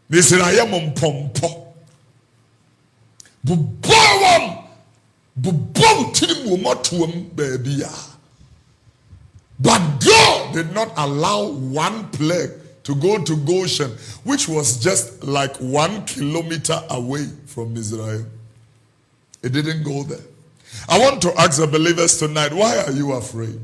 Nisiraya mompompo. Bubawam. Bubam timu motuam baby. But God did not allow one plague to go to Goshen, which was just like 1 kilometer away from Israel. It didn't go there. I want to ask the believers tonight, why are you afraid?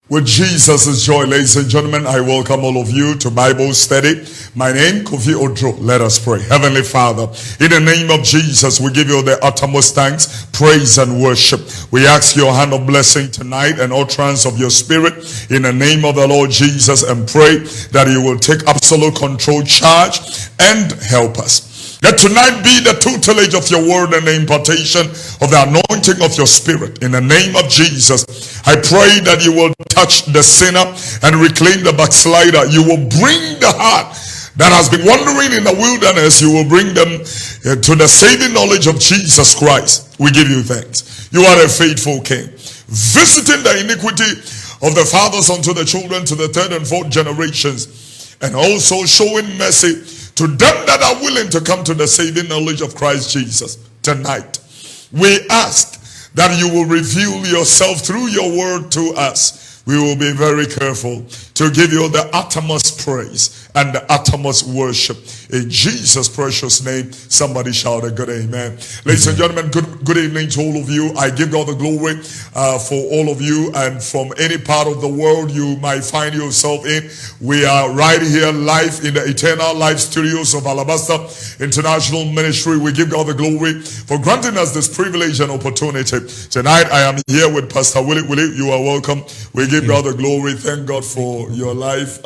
With Jesus' joy, ladies and gentlemen, I welcome all of you to Bible study. My name, Kofi Oduro. Let us pray. Heavenly Father, in the name of Jesus, we give you the uttermost thanks, praise, and worship. We ask your hand of blessing tonight and utterance of your spirit in the name of the Lord Jesus, and pray that you will take absolute control, charge, and help us. Let tonight be the tutelage of your word and the impartation of the anointing of your spirit. In the name of Jesus, I pray that you will touch the sinner and reclaim the backslider. You will bring the heart that has been wandering in the wilderness. You will bring them to the saving knowledge of Jesus Christ. We give you thanks. You are a faithful King, visiting the iniquity of the fathers unto the children, to the third and fourth generations, and also showing mercy to them that are willing to come to the saving knowledge of Christ Jesus. Tonight, we ask that you will reveal yourself through your word to us. We will be very careful to give you the uttermost praise and the uttermost worship. In Jesus' precious name, somebody shout a good amen. Ladies and gentlemen, good evening to all of you. I give God the glory for all of you, and from any part of the world you might find yourself in. We are right here live in the Eternal Life Studios of Alabaster International Ministry. We give God the glory for granting us this privilege and opportunity. Tonight I am here with Pastor Willie. Willie, you are welcome. We give God the glory. Thank God for your life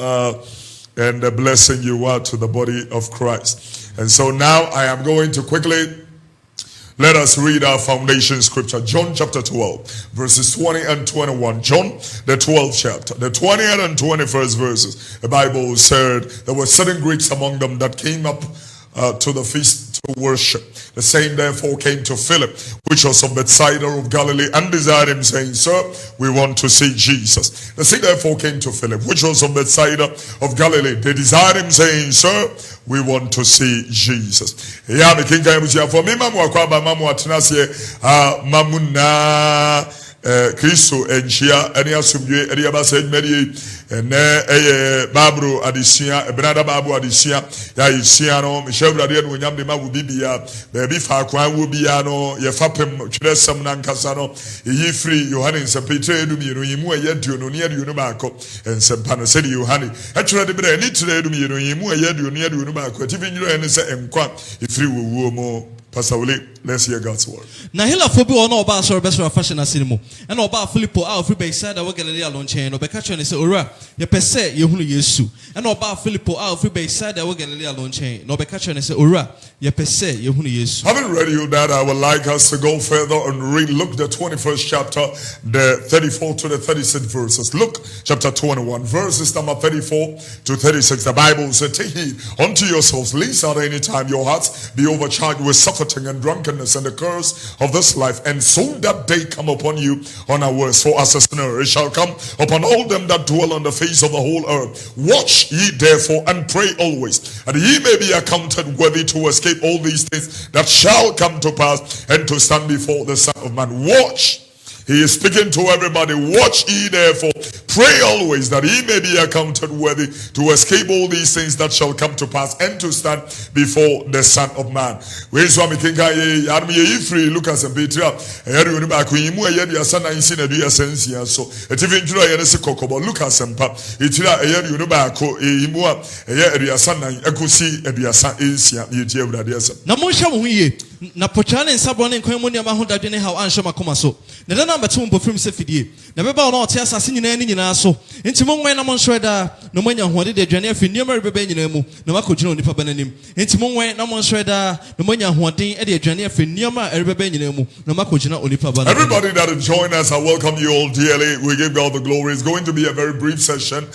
and the blessing you are to the body of Christ. And so now I am going to quickly let us read our foundation scripture. John chapter 12, verses 20 and 21. John, the 12th chapter, the 20th and 21st verses. The Bible said there were certain Greeks among them that came up to the feast to worship. The same therefore came to Philip, which was of Bethsaida of Galilee, and desired him, saying, Sir, we want to see Jesus. The same therefore came to Philip, which was of Bethsaida of Galilee. They desired him, saying, Sir, we want to see Jesus. Yeah, me kinga ebusia for me mamu akwaba mamu atenase mamuna Kristo enchia eni asumdwe eni abasa edmedi ene babro adisia ebrada babu adisia ya isia no mehwurade no nyam de ma wo bibia be fa kwan wo bia no ye fapem twiresem na nkasa no yi free Yohane Peter edum yeno yimu ayaduo no ne aduo no baako ensempa no se de Yohane atwere de bra ni tire edum yeno yimu ayaduo ne aduo no baako atifi nyiro ene se enkwa ifiri wo wo mo. Pastor Willie, let's hear God's word. Na hila fobi ono oba so best fashion asinimu. And oba Philippo out free Bethsaida we Galilee alone chain no be catch and say ora ye pese ye hunu Yesu. And oba Philippo out free Bethsaida we Galilee alone chain no be catch and say ora ye pese ye hunu Yesu. Having read you that, I would like us to go further and read Luke the 21st chapter, the 34 to the 36 verses. Luke chapter 21 verses number 34 to 36. The Bible says, take heed unto yourselves, lest at any time your hearts be overcharged with suffering and drunkenness and the curse of this life, and so that day come upon you unawares. For as a snare it shall come upon all them that dwell on the face of the whole earth. Watch ye therefore and pray always, and ye may be accounted worthy to escape all these things that shall come to pass, and to stand before the Son of Man. Watch. He is speaking to everybody. Watch ye therefore, pray always, that ye may be accounted worthy to escape all these things that shall come to pass, and to stand before the Son of Man. We saw me kinga ye army ye free Lucas and Peter. Eri uni ba ku yimu eye dia sana insi na dia sensia so. Etivi njuro ye ne se kokobo Lucas empa. Itira eri uni ba ku yimu a eye eri sana ekusi edi asa ensia ye tie awurade asa. Na mo hwa mo hu ye. Na pochane nsabro ne nkwan mu ne ma ho dadwe ne ha anhwe makoma so. Na dana mbeto mpofrim se fidie. Na beba ono ote asase nyina ni nyina so. Enti monwen na monhwɛ da na moanya hoɔde de aduane afi nneɛma rebɛbɛ nyinaa mu na makɔgyina onipa ba n'anim. Enti monwen na monhwɛ da na moanya hoɔden de aduane afi nneɛma rebɛbɛ nyinaa mu na makɔgyina onipa ba n'anim. Everybody that has joined us, I welcome you all dearly. We give God the glory. It's going to be a very brief session,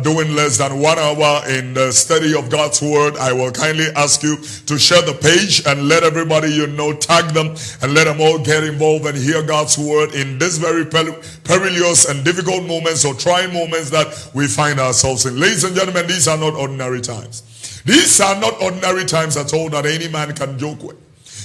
doing less than 1 hour in the study of God's word. I will kindly ask you to share the page and let everybody you know, tag them and let them all get involved and hear God's word in this very perilous and difficult moments or trying moments that we find ourselves in. Ladies and gentlemen, these are not ordinary times. These are not ordinary times at all that any man can joke with.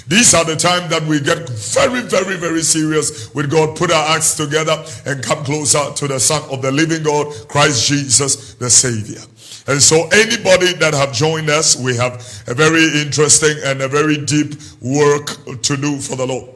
These are the times that we get very, very, very serious with God, put our acts together and come closer to the Son of the living God, Christ Jesus, the Savior. And so anybody that have joined us, we have a very interesting and a very deep work to do for the Lord.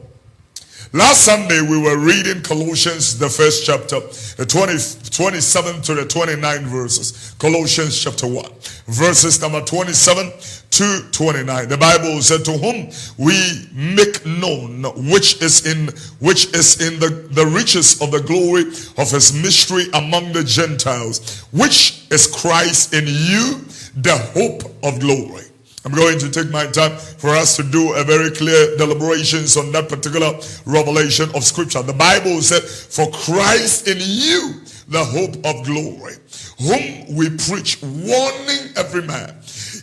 Last Sunday, we were reading Colossians, the first chapter, the 27 to the 29 verses. Colossians chapter 1, verses number 27 to 29. The Bible said, to whom we make known which is in the riches of the glory of his mystery among the Gentiles, which is Christ in you, the hope of glory. I'm going to take my time for us to do a very clear deliberations on that particular revelation of scripture. The Bible said, for Christ in you, the hope of glory, whom we preach, warning every man.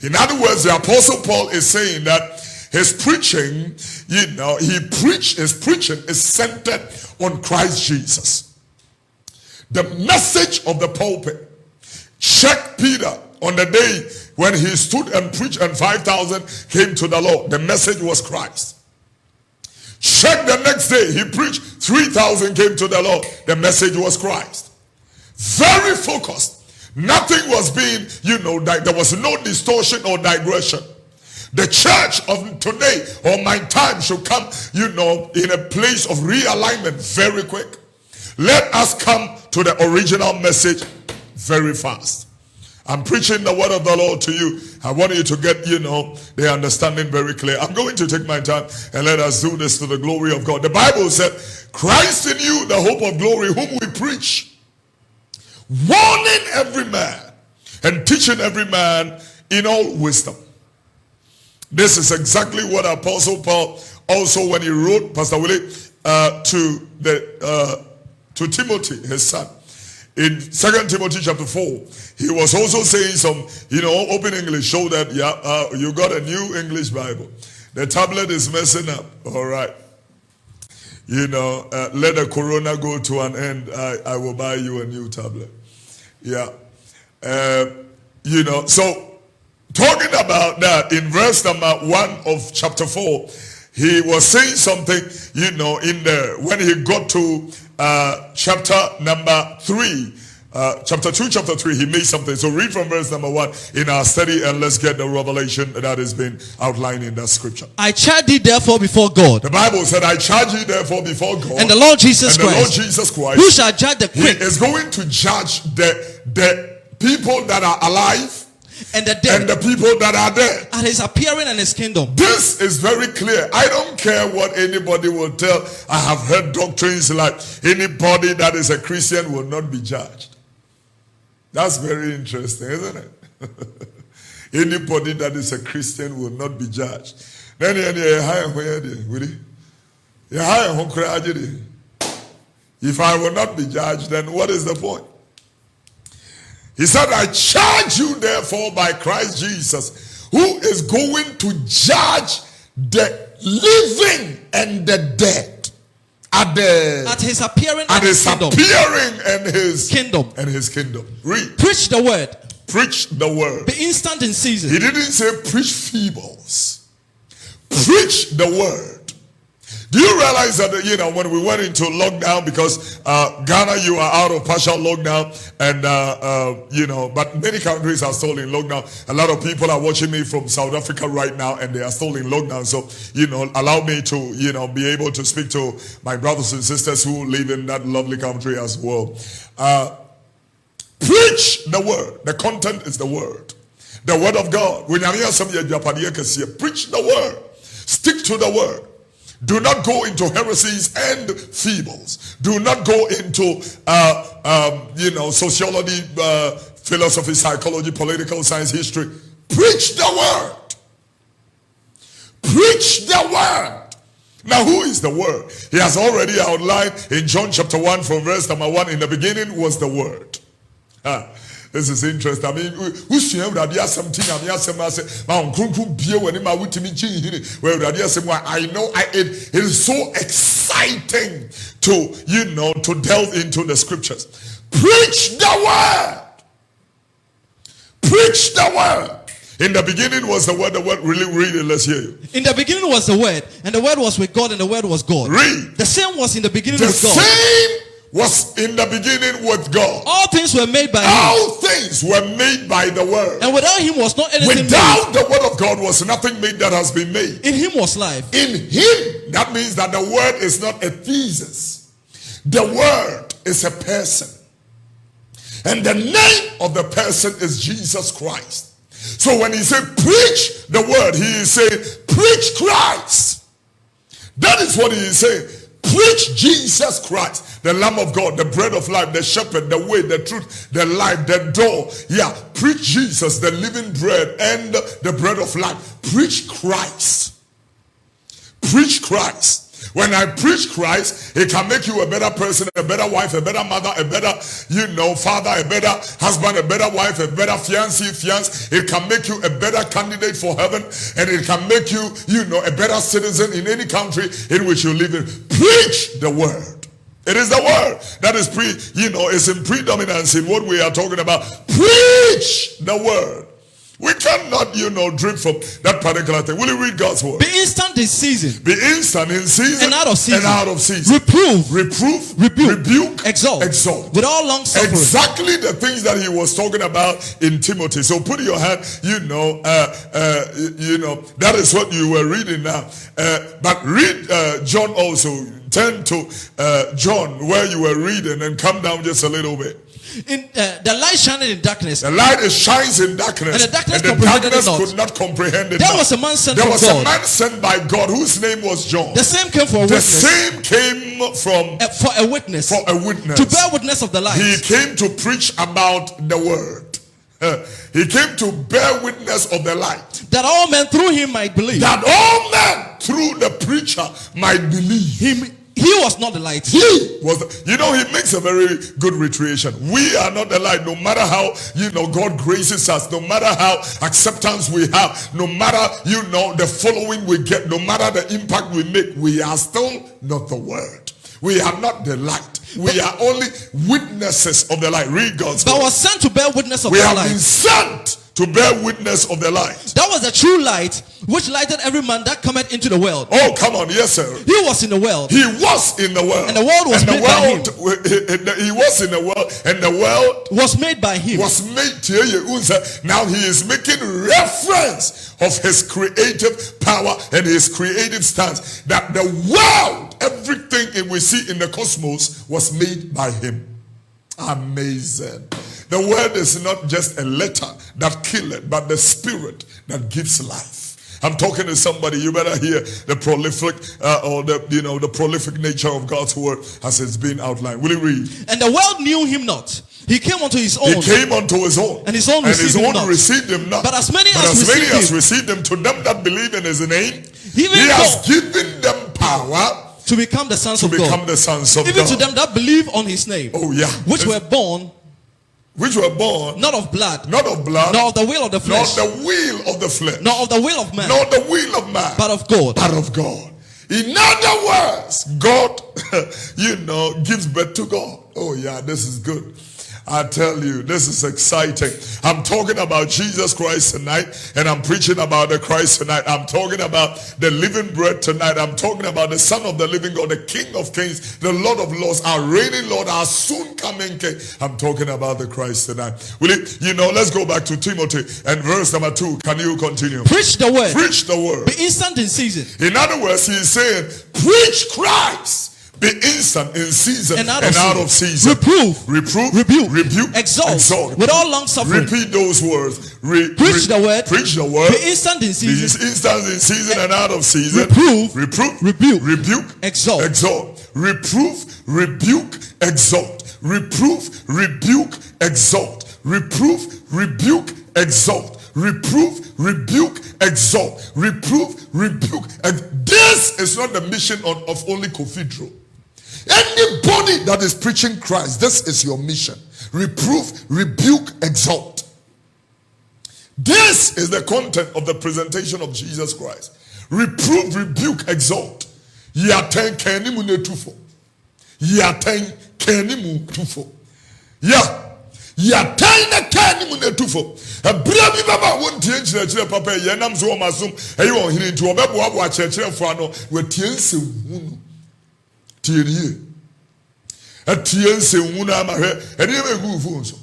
In other words, the Apostle Paul is saying that his preaching, his preaching is centered on Christ Jesus. The message of the pulpit. Check Peter on the day when he stood and preached and 5,000 came to the Lord. The message was Christ. Check the next day, he preached, 3,000 came to the Lord. The message was Christ. Very focused. Nothing was being, there was no distortion or digression. The church of today or my time should come, in a place of realignment very quick. Let us come to the original message very fast. I'm preaching the word of the Lord to you. I want you to get, the understanding very clear. I'm going to take my time and let us do this to the glory of God. The Bible said, Christ in you, the hope of glory, whom we preach, warning every man and teaching every man in all wisdom. This is exactly what Apostle Paul also, when he wrote, Pastor Willie, to Timothy, his son. In 2 Timothy chapter 4, he was also saying some, open English, show that, you got a new English Bible. The tablet is messing up, all right. Let the corona go to an end. I will buy you a new tablet. Yeah. So talking about that, in verse number 1 of chapter 4, he was saying something, in there. When he got to chapter number 3, chapter 2, chapter 3, he made something. So read from verse number 1 in our study and let's get the revelation that has been outlined in that scripture. I charge thee therefore before God. The Bible said, I charge you therefore before God. And the Lord Jesus Christ. The Lord Jesus Christ. Who shall judge the quick. He is going to judge the people that are alive and the dead, and the people that are dead, at his appearing and his kingdom. This is very clear. I don't care what anybody will tell. I have heard doctrines like anybody that is a Christian will not be judged. That's very interesting, isn't it? Anybody that is a Christian will not be judged. Then if I will not be judged, then what is the point? He said, I charge you therefore by Christ Jesus, who is going to judge the living and the dead at his appearing and his kingdom. Read. Preach the word. Preach the word. Be instant in season. He didn't say preach feebles. Preach the word. Do you realize that, when we went into lockdown, because Ghana, you are out of partial lockdown, and, but many countries are still in lockdown. A lot of people are watching me from South Africa right now, and they are still in lockdown. So, allow me to, be able to speak to my brothers and sisters who live in that lovely country as well. Preach the word. The content is the word. The word of God. Preach the word. Stick to the word. Do not go into heresies and feebles. Do not go into, sociology, philosophy, psychology, political science, history. Preach the word. Preach the word. Now, who is the word? He has already outlined in John chapter 1 from verse number 1. In the beginning was the word. This is interesting. I mean, I know it is so exciting to delve into the scriptures. Preach the word. Preach the word. In the beginning was the word. The word, really read it. Let's hear you. In the beginning was the word, and the word was with God, and the word was God. Read. The same was in the beginning with God. The same was in the beginning with God. All things were made by Him. All things were made by the word. And without Him was not anything Without made. the word of God was nothing made that has been made. In Him was life. In Him, that means that the word is not a thesis. The word is a person. And the name of the person is Jesus Christ. So when he said preach the word, he is saying preach Christ. That is what he is saying. Preach Jesus Christ, the Lamb of God, the bread of life, the shepherd, the way, the truth, the life, the door. Yeah, preach Jesus, the living bread and the bread of life. Preach Christ. Preach Christ. When I preach Christ, it can make you a better person, a better wife, a better mother, a better, father, a better husband, a better wife, a better fiancé. It can make you a better candidate for heaven, and it can make you, a better citizen in any country in which you live in. Preach the word. It is the word that is it's in predominance in what we are talking about. Preach the word. We cannot, drink from that particular thing. Will you read God's word? Be instant in season. Be instant in season. And out of season. And out of season. Reprove. Rebuke. Exalt. With all long suffering. Exactly the things that he was talking about in Timothy. So put your hand, that is what you were reading now. But read John also. Turn to John where you were reading and come down just a little bit. In the light shining in darkness. The light shines in darkness. And the darkness could not comprehend it. There was a man sent There from was God. a man sent by God whose name was John. The same came for a witness. The same came from for a witness. For a witness. To bear witness of the light. He came to preach about the word. He came to bear witness of the light. That all men through him might believe. That all men through the preacher might believe. He was not the light. He was. He makes a very good reiteration. We are not the light. No matter how God graces us, no matter how acceptance we have, no matter the following we get, no matter the impact we make, we are still not the word. We are not the light. We are only witnesses of the light. Read God's word. But was sent to bear witness of the light. We have been sent to bear witness of the light. That was the true light which lighted every man that cometh into the world. Oh, come on, yes, sir. He was in the world. He was in the world. And the world was made by him. He was in the world, and the world was made by him. Was made to you. Now he is making reference of his creative power and his creative stance. That the world, everything we see in the cosmos, was made by him. Amazing. The word is not just a letter that killeth, but the spirit that gives life. I'm talking to somebody. You better hear the prolific the prolific nature of God's word as it's been outlined. Will you read? And the world knew him not. He came unto his own. He came unto his own. And his own received him not. But as many as received him, to them that believe in his name, he has given them power to become the sons of God. Even to them that believe on his name. Oh yeah. Which were born not of blood, nor of the will of the flesh, nor the will of the flesh, nor of the will of man, but of God. In other words, God, gives birth to God. Oh yeah, this is good. I tell you, this is exciting. I'm talking about Jesus Christ tonight, and I'm preaching about the Christ tonight. I'm talking about the living bread tonight. I'm talking about the Son of the living God, the King of kings, the Lord of lords, our reigning Lord, our soon coming King. I'm talking about the Christ tonight. Will it, let's go back to Timothy and verse number 2. Can you continue? Preach the word. Preach the word. Be instant in season. In other words, he is saying, preach Christ. Be instant in season and out of season. Reprove, rebuke, exalt with all long suffering. Repeat those words. Preach the word. Be instant in season. Be instant in season and out of season. Reprove, rebuke, exalt. Reprove, rebuke, exalt. Reprove, rebuke, exalt. Reprove, rebuke, exalt. Reprove, rebuke, exalt. Reprove, rebuke. This is not the mission of only Kofi Oduro. Anybody that is preaching Christ, this is your mission. Reprove, rebuke, exalt. This is the content of the presentation of Jesus Christ. Reprove, rebuke, exalt. Yaten kenimu netufo. Yaten kenimu tufo. Yaten kenimu netufo. Abrabi baba wontie nkyerɛkyerɛ papa yenam so omasum eyi won hini nti obɛboaboa kyerɛkyerɛfo ano watie nsɛmu tienie atie nsɛmu na amahwɛ ɛne be gu phone so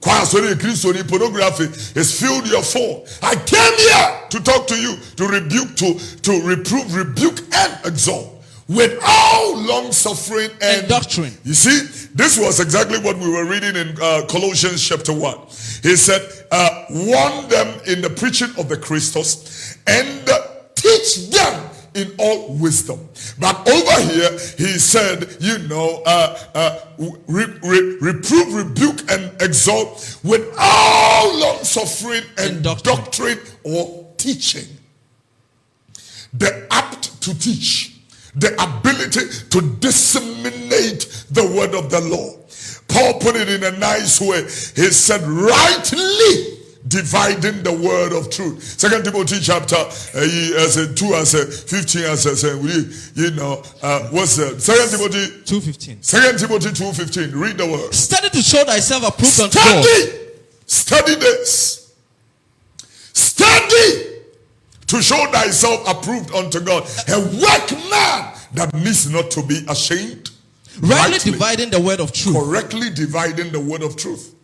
kwa sorry Christian pornography is filled your phone. I came here to talk to you, to rebuke, to reprove, rebuke and exalt with all long suffering and doctrine. You see, this was exactly what we were reading in Colossians chapter 1. He said, warn them in the preaching of the Christus and teach them in all wisdom. But over here, he said, reprove, rebuke, and exalt with all long suffering and doctrine or teaching. The apt to teach. The ability to disseminate the word of the Lord. Paul put it in a nice way. He said, rightly dividing the word of truth. 2 Timothy chapter 2 15 what's that? 2 Timothy 2:15. 2 Timothy 2:15. Read the word. Study to show thyself approved unto God. Study this. Study to show thyself approved unto God, a workman that needs not to be ashamed, rightly dividing the word of truth. Correctly dividing the word of truth.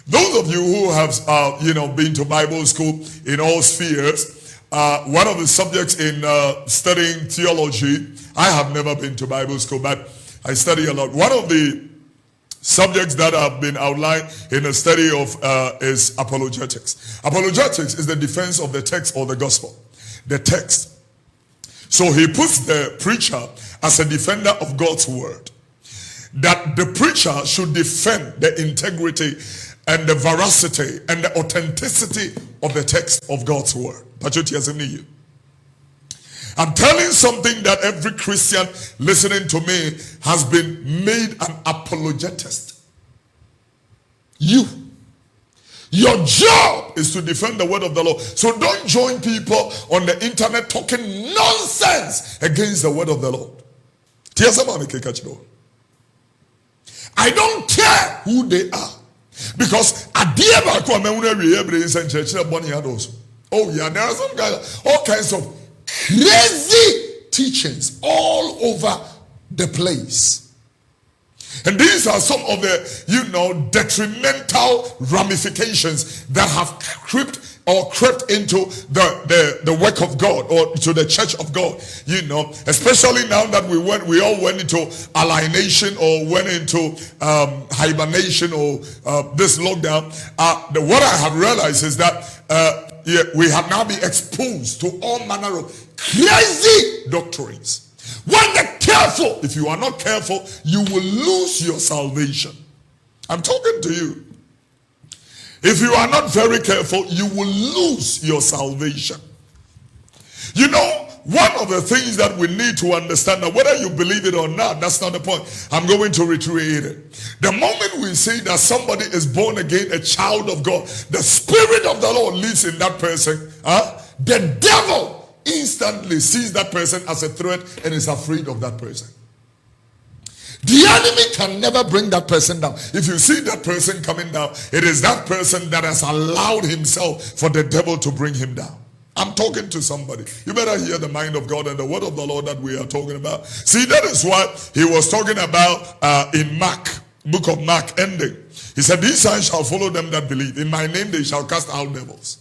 Those of you who have been to Bible school in all spheres, one of the subjects in studying theology, I have never been to Bible school, but I study a lot. One of the subjects that have been outlined in the study of is apologetics. Apologetics is the defense of the text or the gospel. The text. So he puts the preacher as a defender of God's word. That the preacher should defend the integrity and the veracity and the authenticity of the text of God's word. I'm telling something that every Christian listening to me has been made an apologetist. Your job is to defend the word of the Lord. So don't join people on the internet talking nonsense against the word of the Lord. I don't care who they are. Because oh yeah, there are some guys, all kinds of crazy teachings all over the place. And these are some of the, detrimental ramifications that have crept into the work of God or to the church of God. Especially now that we all went into alienation or went into hibernation or this lockdown. What I have realized is that we have now been exposed to all manner of crazy doctrines. When you're careful, if you are not careful, you will lose your salvation. I'm talking to you. If you are not very careful, you will lose your salvation. One of the things that we need to understand, that whether you believe it or not, that's not the point. I'm going to reiterate it. The moment we say that somebody is born again, a child of God, the Spirit of the Lord lives in that person, the devil instantly sees that person as a threat and is afraid of that person. The enemy can never bring that person down. If you see that person coming down, it is that person that has allowed himself for the devil to bring him down. I'm talking to somebody. You better hear the mind of God and the word of the Lord that we are talking about. See, that is what he was talking about in Mark, book of Mark ending. He said, these signs shall follow them that believe. In my name they shall cast out devils.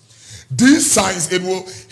These signs, he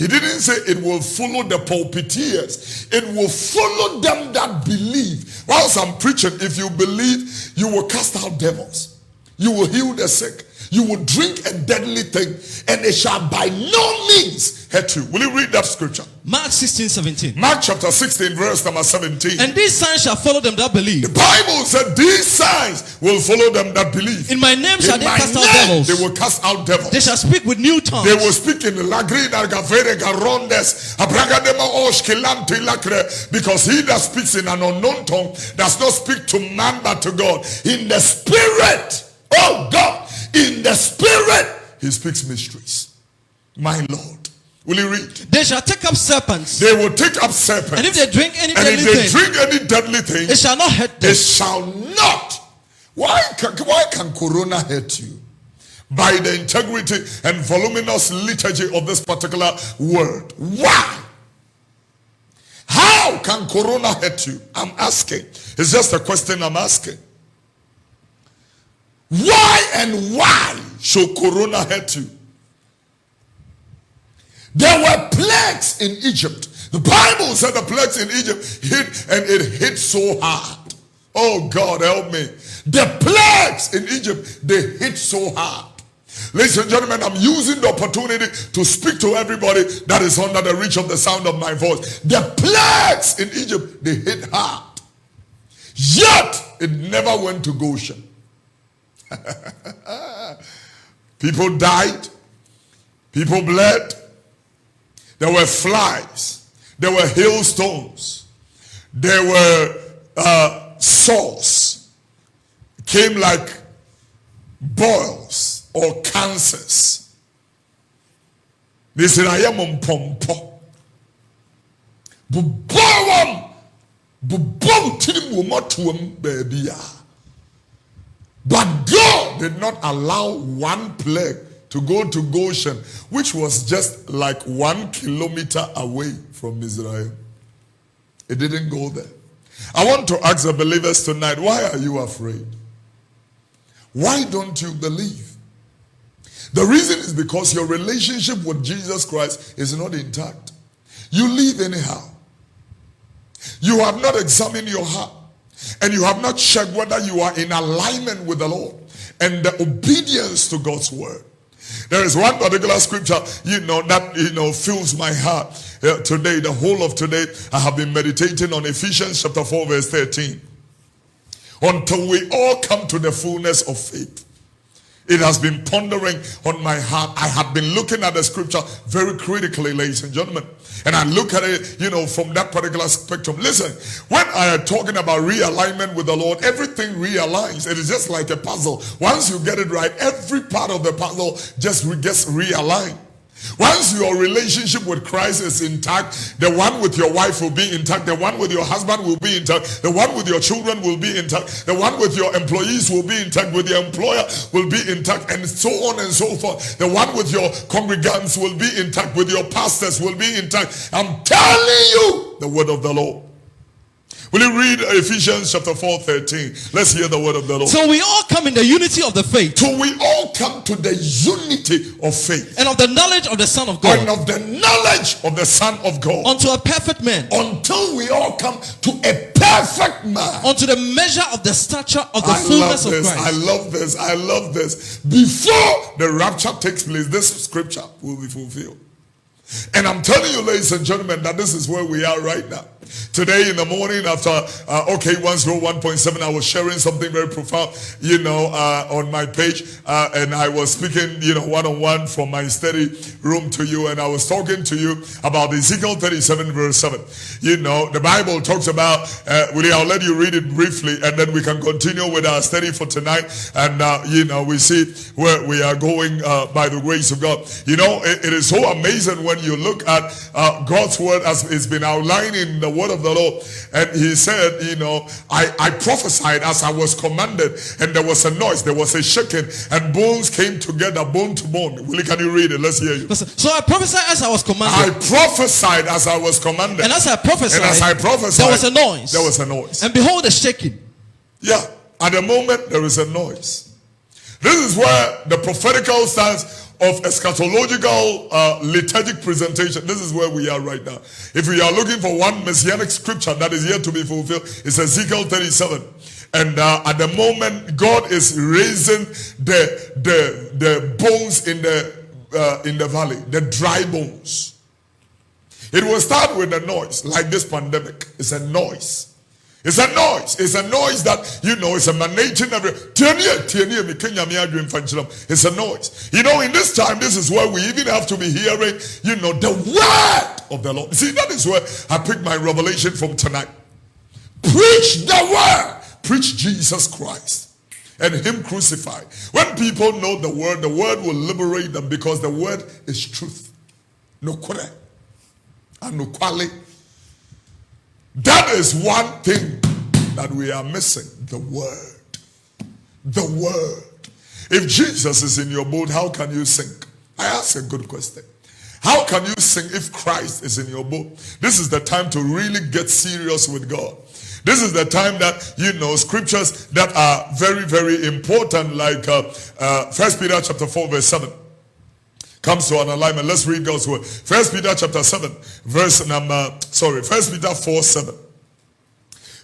didn't say it will follow the pulpiteers. It will follow them that believe. Whilst I'm preaching, if you believe, you will cast out devils. You will heal the sick. You will drink a deadly thing, and it shall by no means hurt you. Will you read that scripture? Mark 16:17. Mark chapter 16, verse number 17. And these signs shall follow them that believe. The Bible said these signs will follow them that believe. In my name shall they cast out devils. They will cast out devils. They shall speak with new tongues. They will speak in Lagrina Gavere Garondes Abragadema Oshkilanti Lacre, because he that speaks in an unknown tongue does not speak to man but to God. In the spirit, oh God, in the spirit, he speaks mysteries. My Lord. Will you read? They shall take up serpents. They will take up serpents. And if they drink any deadly thing, it shall not hurt them. It shall not. Why can Corona hurt you? By the integrity and voluminous liturgy of this particular word. Why? How can Corona hurt you? I'm asking. It's just a question I'm asking. Why and why should Corona hurt you? There were plagues in Egypt. The Bible said the plagues in Egypt hit, and it hit so hard. Oh God, help me. The plagues in Egypt, they hit so hard. Ladies and gentlemen, I'm using the opportunity to speak to everybody that is under the reach of the sound of my voice. The plagues in Egypt, they hit hard. Yet, it never went to Goshen. People died. People bled. There were flies. There were hailstones. There were sores. It came like boils or cancers. They said, I am on pompo. But God did not allow one plague to go to Goshen, which was just like 1 kilometer away from Israel. It didn't go there. I want to ask the believers tonight, why are you afraid? Why don't you believe? The reason is because your relationship with Jesus Christ is not intact. You live anyhow. You have not examined your heart, and you have not checked whether you are in alignment with the Lord and the obedience to God's word. There is one particular scripture, that fills my heart today. The whole of today, I have been meditating on Ephesians chapter 4, verse 13. Until we all come to the fullness of faith. It has been pondering on my heart. I have been looking at the scripture very critically, ladies and gentlemen. And I look at it, from that particular spectrum. Listen, when I am talking about realignment with the Lord, everything realigns. It is just like a puzzle. Once you get it right, every part of the puzzle just gets realigned. Once your relationship with Christ is intact, the one with your wife will be intact, the one with your husband will be intact, the one with your children will be intact, the one with your employees will be intact, with your employer will be intact, and so on and so forth. The one with your congregants will be intact, with your pastors will be intact. I'm telling you the word of the Lord. Will you read Ephesians chapter 4, 13? Let's hear the word of the Lord. So we all come in the unity of the faith. So we all come to the unity of faith. And of the knowledge of the Son of God. And of the knowledge of the Son of God. Unto a perfect man. Until we all come to a perfect man. Unto the measure of the stature of the fullness of Christ. I love this. I love this. Before the rapture takes place, this scripture will be fulfilled. And I'm telling you, ladies and gentlemen, that this is where we are right now. Today in the morning after OK 101.7, I was sharing something very profound, on my page. And I was speaking, one-on-one from my study room to you. And I was talking to you about Ezekiel 37 verse 7. The Bible talks about, I'll let you read it briefly, and then we can continue with our study for tonight. And, we see where we are going by the grace of God. It is so amazing when you look at God's word as it's been outlined in the word of the Lord. And he said, I prophesied as I was commanded, and there was a noise, there was a shaking, and bones came together, bone to bone. Willie, can you read it? Let's hear you. So I prophesied as I was commanded. I prophesied as I was commanded. And as I prophesied, there was a noise. There was a noise. And behold, a shaking. Yeah, at the moment there is a noise. This is where the prophetical stance of eschatological liturgic presentation. This is where we are right now. If we are looking for one messianic scripture that is yet to be fulfilled, it's Ezekiel 37. And at the moment, God is raising the bones in the valley, the dry bones. It will start with a noise, like this pandemic. It's a noise. It's a noise. It's a noise that, you know, it's emanating every. It's a noise. You know, in this time, this is where we even have to be hearing, you know, the word of the Lord. See, that is where I pick my revelation from tonight. Preach the word. Preach Jesus Christ and him crucified. When people know the word will liberate them, because the word is truth. No kore and no quality. That is one thing that we are missing. The word. The word. If Jesus is in your boat, how can you sink? I ask a good question. How can you sink if Christ is in your boat? This is the time to really get serious with God. This is the time that, you know, scriptures that are very, very important, like 1 Peter chapter 4 verse 7. Comes to an alignment. Let's read God's word. 1 Peter chapter 7, verse number, 1 Peter 4, 7.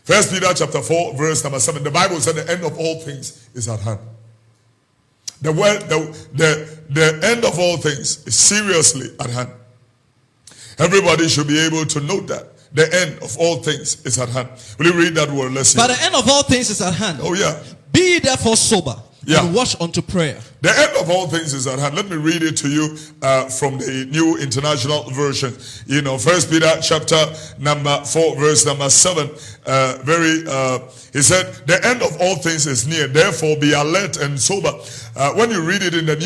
1 Peter chapter 4, verse number 7. The Bible said the end of all things is at hand. The word, the end of all things is seriously at hand. Everybody should be able to note that. The end of all things is at hand. Will you read that word? Let's see. But the end of all things is at hand. Oh yeah. Be therefore sober. Yeah. And watch unto prayer. The end of all things is at hand. Let me read it to you from the New International Version. You know, 1 Peter chapter number 4, verse number 7. He said, the end of all things is near. Therefore, be alert and sober. When you read it in the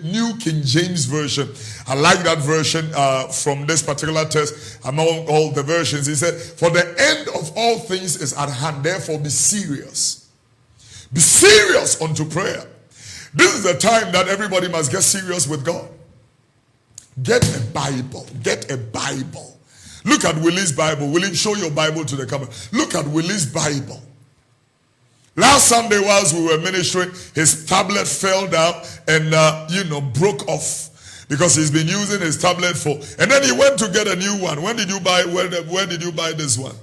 New King James Version, I like that version from this particular text among all the versions. He said, for the end of all things is at hand. Therefore, be serious. Be serious unto prayer. This is the time that everybody must get serious with God. Get a Bible. Get a Bible. Look at Willie's Bible. Willie, show your Bible to the camera. Look at Willie's Bible. Last Sunday, whilst we were ministering, his tablet fell down and, broke off. Because he's been using his tablet for. And then he went to get a new one. When did you buy? Where did you buy this one?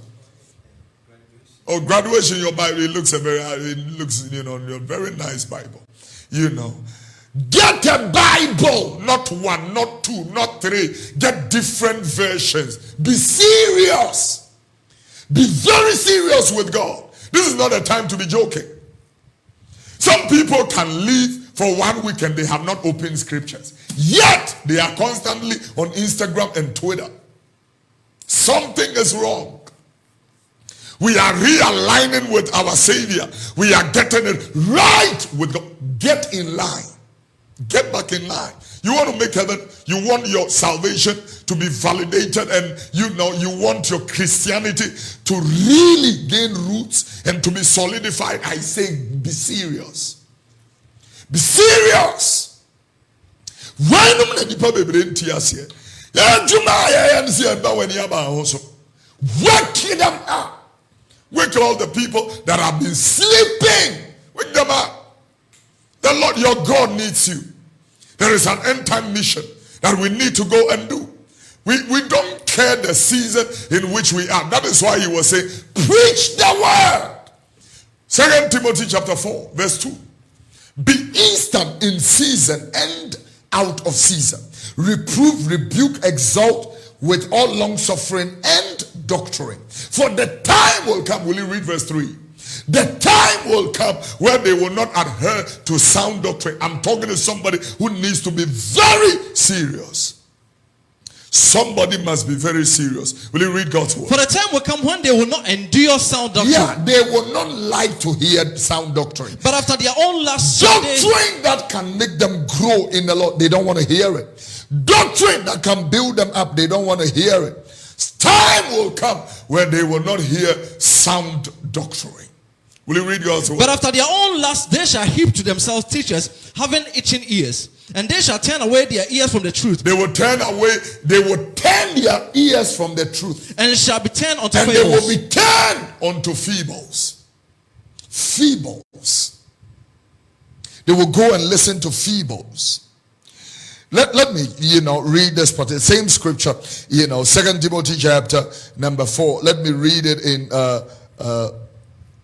Oh, graduation, your Bible, it looks, your very nice Bible. You know. Get a Bible, not one, not two, not three. Get different versions. Be serious. Be very serious with God. This is not a time to be joking. Some people can live for 1 week and they have not opened scriptures. Yet, they are constantly on Instagram and Twitter. Something is wrong. We are realigning with our Savior. We are getting it right with God. Get in line. Get back in line. You want to make heaven. You want your salvation to be validated, and you want your Christianity to really gain roots and to be solidified. I say be serious. Be serious. Why not people be in tears here? Wake them up. Wake all the people that have been sleeping. Wake them up. The Lord your God needs you. There is an end time mission that we need to go and do. We don't care the season in which we are. That is why he was saying, preach the word. 2 Timothy chapter 4, verse 2. Be instant in season and out of season. Reprove, rebuke, exalt with all long suffering and doctrine. For the time will come. Will you read verse 3? The time will come where they will not adhere to sound doctrine. I'm talking to somebody who needs to be very serious. Somebody must be very serious. Will you read God's word? For the time will come when they will not endure sound doctrine. Yeah, they will not like to hear sound doctrine. But after their own lust, doctrine that can make them grow in the Lord, they don't want to hear it. Doctrine that can build them up, they don't want to hear it. Time will come where they will not hear sound doctrine. Will you read God's word? But after their own lust, they shall heap to themselves teachers having itching ears, and they shall turn away their ears from the truth. They will turn their ears from the truth, and it shall be turned unto fables. And they will be turned unto fables. Fables. They will go and listen to fables. Let me, read this part. The same scripture, 2 Timothy chapter number 4. Let me read it in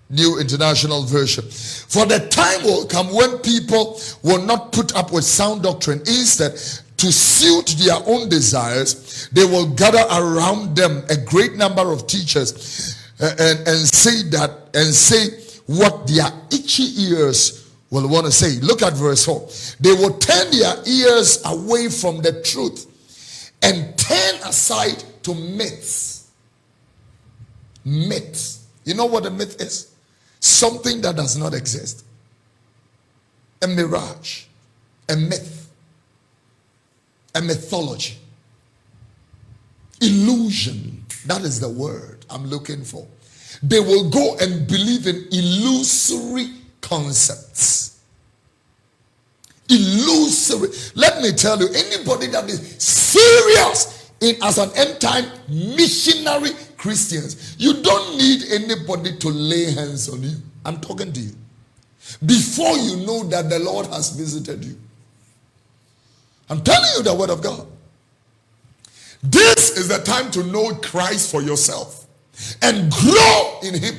New International Version. For the time will come when people will not put up with sound doctrine. Instead, to suit their own desires, they will gather around them a great number of teachers and say what their itchy ears will want to say. Look at verse 4. They will turn their ears away from the truth and turn aside to myths. Myths. You know what a myth is? Something that does not exist. A mirage. A myth. A mythology. Illusion. That is the word I'm looking for. They will go and believe in illusory concepts. Illusory. Let me tell you, anybody that is serious as an end time missionary Christians, you don't need anybody to lay hands on you. I'm talking to you. Before you know that the Lord has visited you. I'm telling you the word of God. This is the time to know Christ for yourself and grow in him.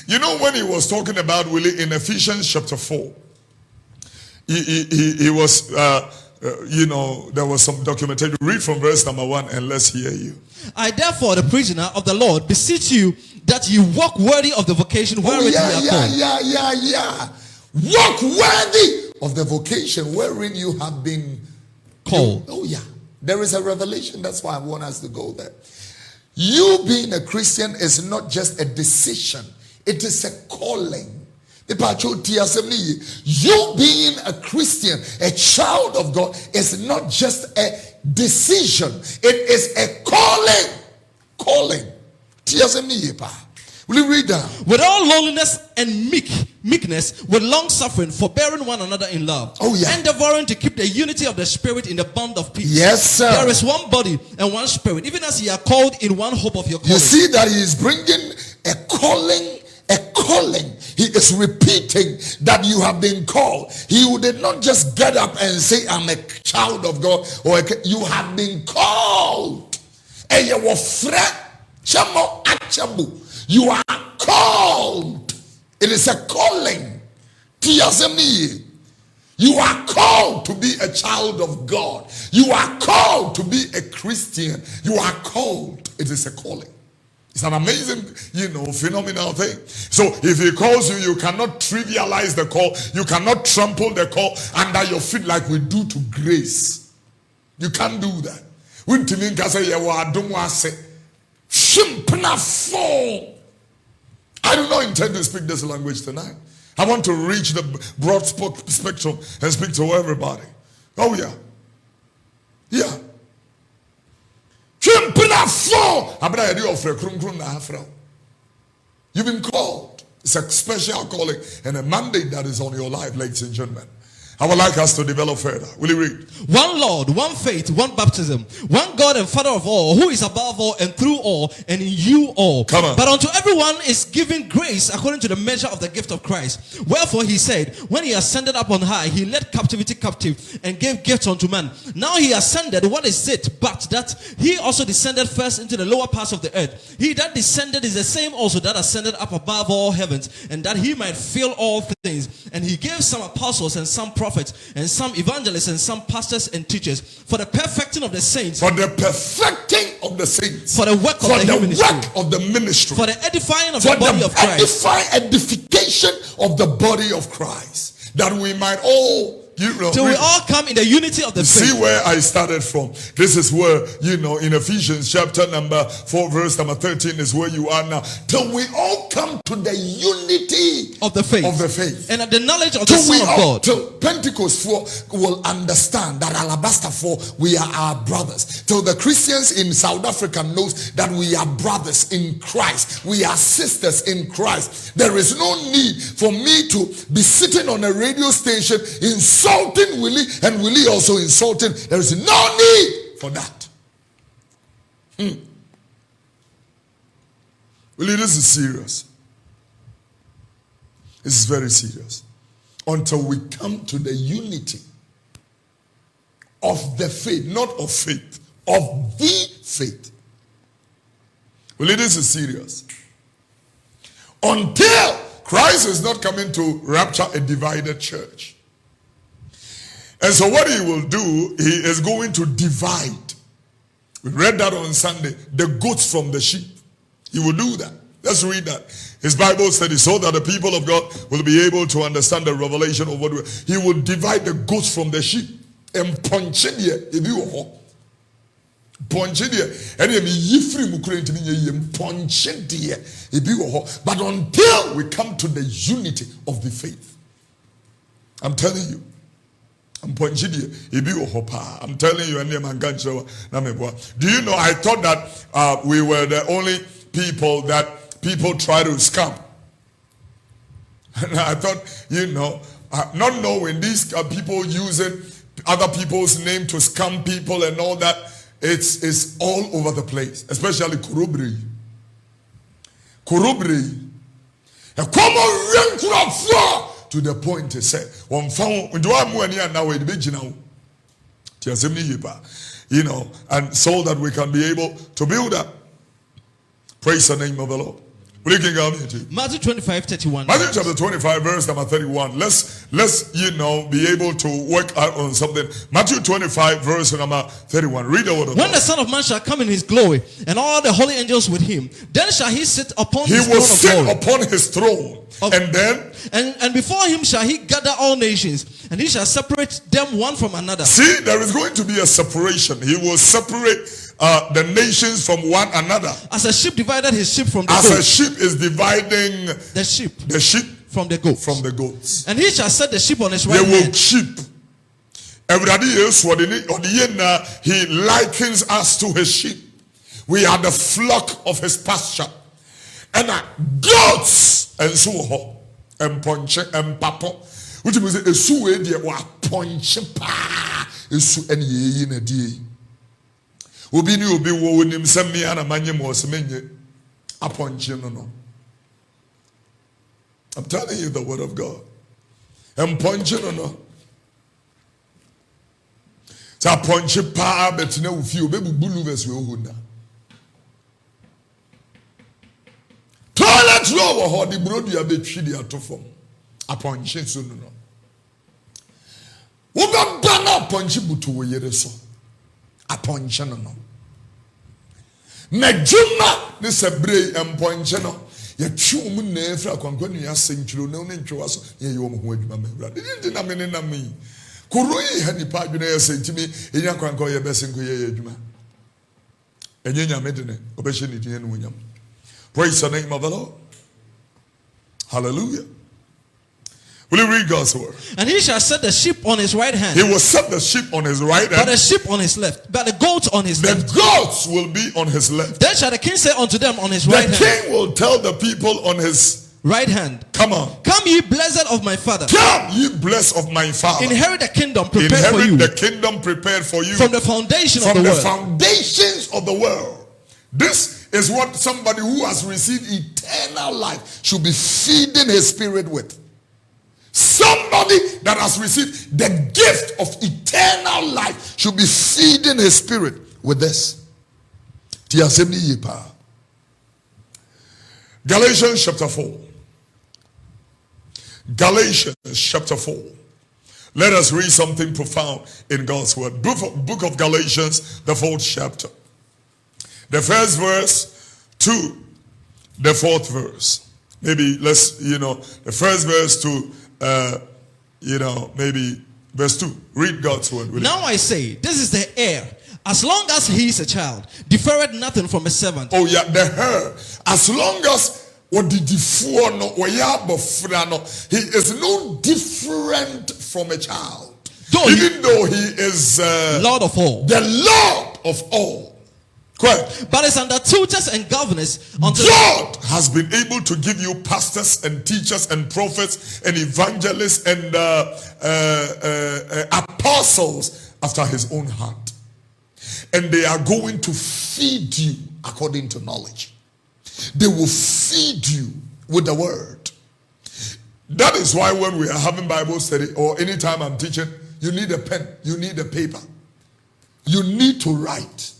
You know, when he was talking about Willie in Ephesians chapter 4, he was, there was some documentation. Read from verse number 1 and let's hear you. I therefore, the prisoner of the Lord, beseech you that you walk worthy of the vocation wherein you are called. Walk worthy of the vocation wherein you have been called. Oh yeah. There is a revelation. That's why I want us to go there. You being a Christian is not just a decision. It is a calling. You being a Christian, a child of God, is not just a decision. It is a calling. Calling. Will you read that? With all lowliness and meekness, with long suffering, forbearing one another in love. Oh yeah. Endeavoring to keep the unity of the Spirit in the bond of peace. Yes, sir. There is one body and one Spirit, even as ye are called in one hope of your calling. You see that he is bringing a calling, a calling. He is repeating that you have been called. He did not just get up and say, I'm a child of God, or you have been called. And you were you are called. It is a calling. You are called to be a child of God. You are called to be a Christian. You are called. It is a calling. It's an amazing, phenomenal thing. So if he calls you, you cannot trivialize the call. You cannot trample the call under your feet like we do to grace. You can't do that. I do not intend to speak this language tonight. I want to reach the broad spectrum and speak to everybody. Oh yeah. Yeah. You've been called. It's a special calling and a mandate that is on your life, ladies and gentlemen. I would like us to develop further. Will you read? One Lord, one faith, one baptism, one God and Father of all, who is above all and through all and in you all. Come on. But unto everyone is given grace according to the measure of the gift of Christ. Wherefore he said, when he ascended up on high, he led captivity captive and gave gifts unto man. Now he ascended, what is it? But that he also descended first into the lower parts of the earth. He that descended is the same also that ascended up above all heavens, and that he might fill all things. And he gave some apostles and some prophets and some evangelists and some pastors and teachers for the perfecting of the saints. For the perfecting of the saints. For the work of the ministry. For the edifying of the body of Christ. Edification of the body of Christ. That we might all, till we all come in the unity of the faith. See where I started from. This is where, in Ephesians chapter number 4 verse number 13 is where you are now. Till we all come to the unity of the faith. And at the knowledge of the Son of God. Till Pentecost 4 will understand that Alabaster 4, we are our brothers. Till the Christians in South Africa knows that we are brothers in Christ. We are sisters in Christ. There is no need for me to be sitting on a radio station insulting Willie and Willie also insulting. There is no need for that. Willie, this is serious. This is very serious. Until we come to the unity of the faith, not of faith, of the faith. Well, this is serious. Until Christ is not coming to rapture a divided church. And so what he will do, he is going to divide. We read that on Sunday, the goats from the sheep. He will do that. Let's read that. His Bible said it so that the people of God will be able to understand the revelation of what he will divide the goats from the sheep. And ponchidia, if you are ponchidia, and you free ponchidia, if you are. But until we come to the unity of the faith, I'm telling you. I'm telling you, do you know, I thought that we were the only people that people try to scam. And I thought, you know, not knowing these people using other people's name to scam people and all that, it's all over the place, especially Kurubri. To the point he said, you know, and so that we can be able to build up. Praise the name of the Lord. Matthew 25:31. Matthew chapter 25, verse number 31. Let's you know be able to work out on something. Matthew 25, verse number 31. Read the word of God. When the Son of Man shall come in his glory, and all the holy angels with him, then shall he sit upon his throne of glory. He will sit upon his throne. And then and before him shall he gather all nations, and he shall separate them one from another. See, there is going to be a separation. He will separate the nations from one another. As a sheep divided his sheep from the goats. As a sheep is dividing the sheep from the goats. And he shall set the sheep on his right hand. They will sheep. He likens us to his sheep. We are the flock of his pasture. And goats and so and ponche and papa. Which means a suwe de wa ponche pa esu and ye in a day. Obi ni obi wo nim sami ana manye mo semenye aponche no. I'm telling you the word of God. And ponche no. Sa ponche pa betina ufi obebu bulu verse we ohunda. Toilet roll or the brody a bit chidi atofom. Aponche so no. Uga bana ponche butu wo yere so. Aponche no. Najuma ne sebre emponche no. Ye twu mu na efra kwankwa nu ya senchiro na ne ntwe waso ye ye wo ho adwuma ma bra. Ndi na me ne na me. Kuroi ha nipa adwuna ye sentimi enya kwankwa ye besenko ye adwuma. Enye Nyame de ne obehye ne din no nyam. Praise the name of the Lord. Hallelujah. Will you read God's word? And he shall set the sheep on his right hand. He will set the sheep on his right hand. But the sheep on his left. But the goats on his left. The goats will be on his left. Then shall the king say unto them on his right hand. The king will tell the people on his right hand. Come on. Come ye blessed of my father. Come ye blessed of my father. Inherit the kingdom prepared for you. Inherit the kingdom prepared for you. From the foundation of the world. From the foundations of the world. This is what somebody who has received eternal life should be feeding his spirit with. Somebody that has received the gift of eternal life should be feeding his spirit with this. Galatians chapter 4. Galatians chapter 4. Let us read something profound in God's word. Book of Galatians, the 4th chapter. The first verse to the 4th verse. Maybe let's, the first verse to, maybe verse 2. Read God's word. Now I say, this is the heir. As long as he is a child, deferred nothing from a servant. Oh yeah, the heir. As long as he is no different from a child. Even though he is Lord of all. The Lord of all. Correct. But it's under tutors and governors. God has been able to give you pastors and teachers and prophets and evangelists and apostles after his own heart. And they are going to feed you according to knowledge. They will feed you with the word. That is why when we are having Bible study or anytime I'm teaching, you need a pen, you need a paper. You need to write.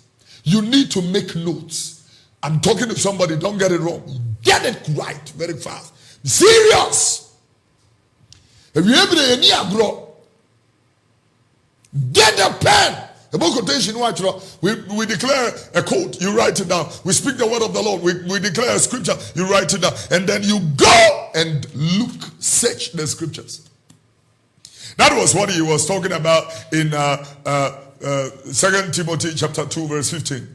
You need to make notes. I'm talking to somebody, don't get it wrong. Get it right very fast. Serious. If you ever any agro, get a pen. We declare a quote, you write it down. We speak the word of the Lord, we declare a scripture, you write it down. And then you go and look, search the scriptures. That was what he was talking about in 2 Timothy chapter 2 verse 15.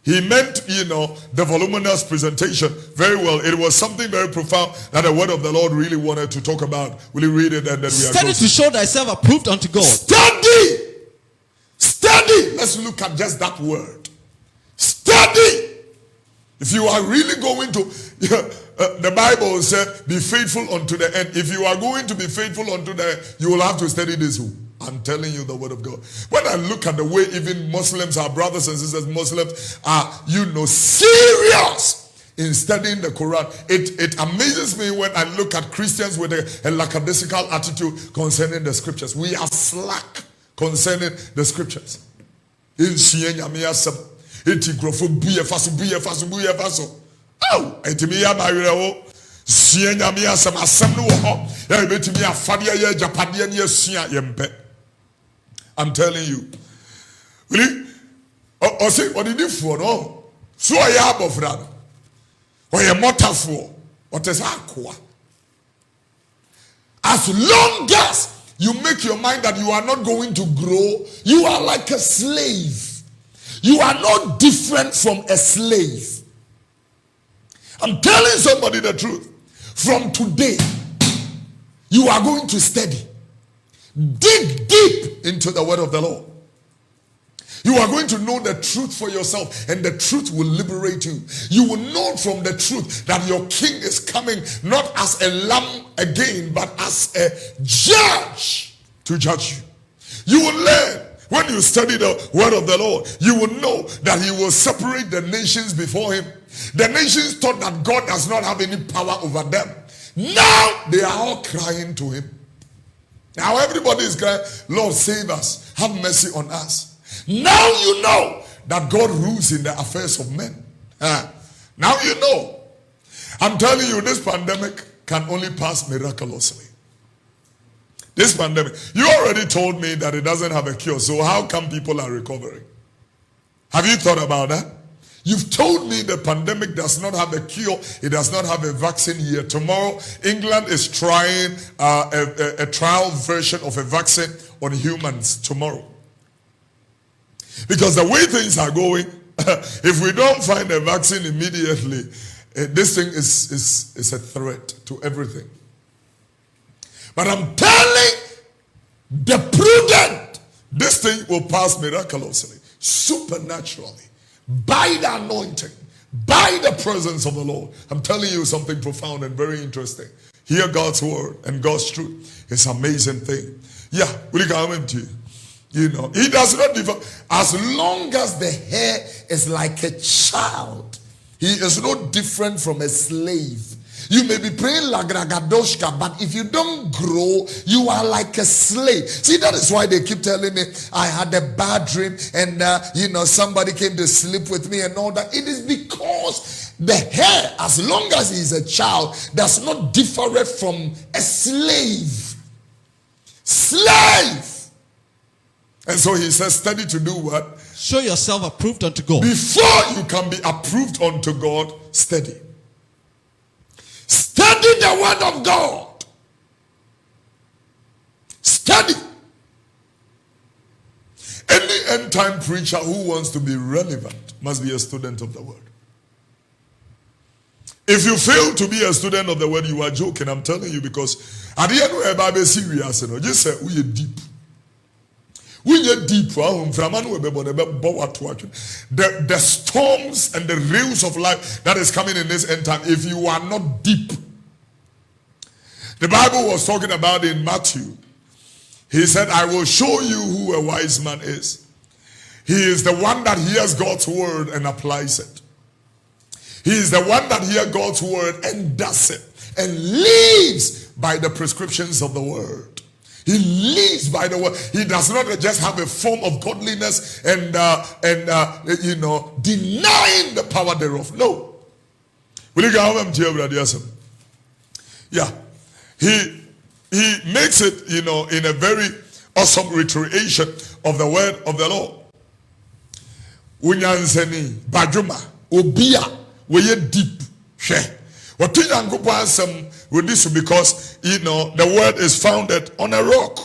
He meant, the voluminous presentation very well. It was something very profound that the word of the Lord really wanted to talk about. Will you read it and then we are Study to show thyself approved unto God. Study! Study! Let's look at just that word. Study! If you are really going to, the Bible said, be faithful unto the end. If you are going to be faithful unto the end, you will have to study this. I'm telling you the word of God. When I look at the way even Muslims, our brothers and sisters, Muslims are, serious in studying the Quran. It amazes me when I look at Christians with a lackadaisical attitude concerning the scriptures. We are slack concerning the scriptures. I'm telling you. Really? Oh, say, what did you for? No. So I have of that. Or a motor for. What is aqua? As long as you make your mind that you are not going to grow, you are like a slave. You are not different from a slave. I'm telling somebody the truth. From today, you are going to study. Dig deep into the word of the Lord. You are going to know the truth for yourself, and the truth will liberate you. You will know from the truth that your king is coming not as a lamb again, but as a judge to judge you. You will learn when you study the word of the Lord. You will know that he will separate the nations before him. The nations thought that God does not have any power over them. Now they are all crying to him. Now everybody is crying, Lord, save us. Have mercy on us. Now you know that God rules in the affairs of men. Now you know. I'm telling you, this pandemic can only pass miraculously. This pandemic. You already told me that it doesn't have a cure. So how come people are recovering? Have you thought about that? You've told me the pandemic does not have a cure. It does not have a vaccine here. Tomorrow, England is trying a trial version of a vaccine on humans tomorrow. Because the way things are going, if we don't find a vaccine immediately, this thing is a threat to everything. But I'm telling the prudent, this thing will pass miraculously, supernaturally. By the anointing, by the presence of the Lord. I'm telling you something profound and very interesting. Hear God's word and God's truth. It's an amazing thing. Yeah, will you come into you? He does not differ. As long as the hair is like a child, he is no different from a slave. You may be praying like Ragadoshka, but if you don't grow, you are like a slave. See, that is why they keep telling me I had a bad dream and, somebody came to sleep with me and all that. It is because the hair, as long as he is a child, does not differ from a slave. Slave! And so he says, study to do what? Show yourself approved unto God. Before you can be approved unto God, study. Study the word of God. Study. Any end time preacher who wants to be relevant must be a student of the word. If you fail to be a student of the word, you are joking. I'm telling you, because at the end of the Bible, serious, just say we are deep. We are deep. The storms and the rails of life that is coming in this end time, if you are not deep. The Bible was talking about in Matthew. He said, I will show you who a wise man is. He is the one that hears God's word and applies it. He is the one that hears God's word and does it and lives by the prescriptions of the word. He lives by the word. He does not just have a form of godliness and denying the power thereof. No. Will you go home to your brother? Yeah. He makes it, in a very awesome reiteration of the word of the Lord. Unyanseni bajuma obia weye deep she. What you with this because the word is founded on a rock,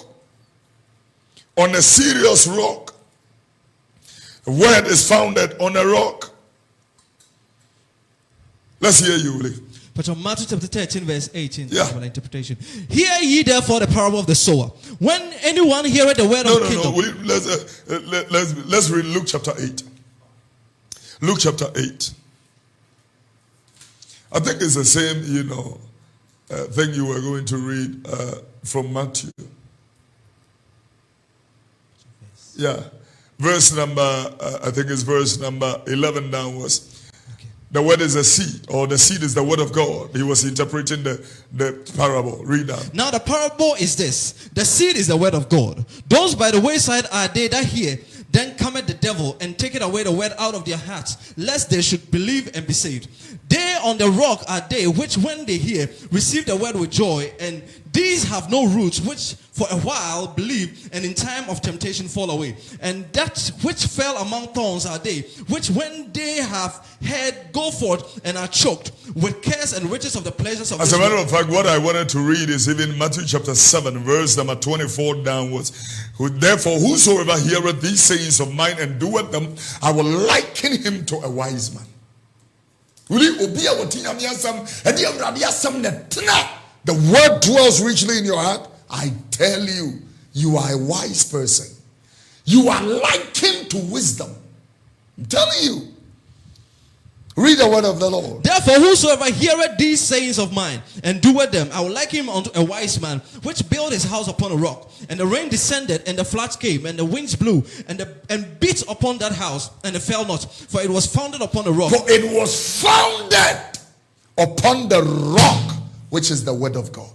on a serious rock. The word is founded on a rock. Let's hear you, Willie. But on Matthew chapter 13 verse 18, yeah. Interpretation. Hear ye therefore the parable of the sower. When anyone heareth the word of the kingdom. Let's read Luke chapter 8. Luke chapter 8. I think it's the same, thing you were going to read from Matthew. Yeah. Verse number, I think it's verse number 11 downwards. The word is a seed, or the seed is the word of God. He was interpreting the parable. Read that. Now the parable is this. The seed is the word of God. Those by the wayside are they that hear. Then cometh the devil and taketh away the word out of their hearts, lest they should believe and be saved. They on the rock are they which when they hear receive the word with joy, and these have no roots, which for a while believe, and in time of temptation fall away. And that which fell among thorns are they which when they have heard go forth and are choked with cares and riches of the pleasures of As a matter of fact, what I wanted to read is even Matthew chapter 7 verse number 24 downwards. Therefore whosoever heareth these sayings of mine and doeth them, I will liken him to a wise man. The word dwells richly in your heart. I tell you, you are a wise person. You are likened to wisdom. I'm telling you. Read the word of the Lord. Therefore, whosoever heareth these sayings of mine and doeth them, I will liken him unto a wise man, which built his house upon a rock. And the rain descended, and the floods came, and the winds blew, and beat upon that house, and it fell not, for it was founded upon a rock. For it was founded upon the rock, which is the word of God.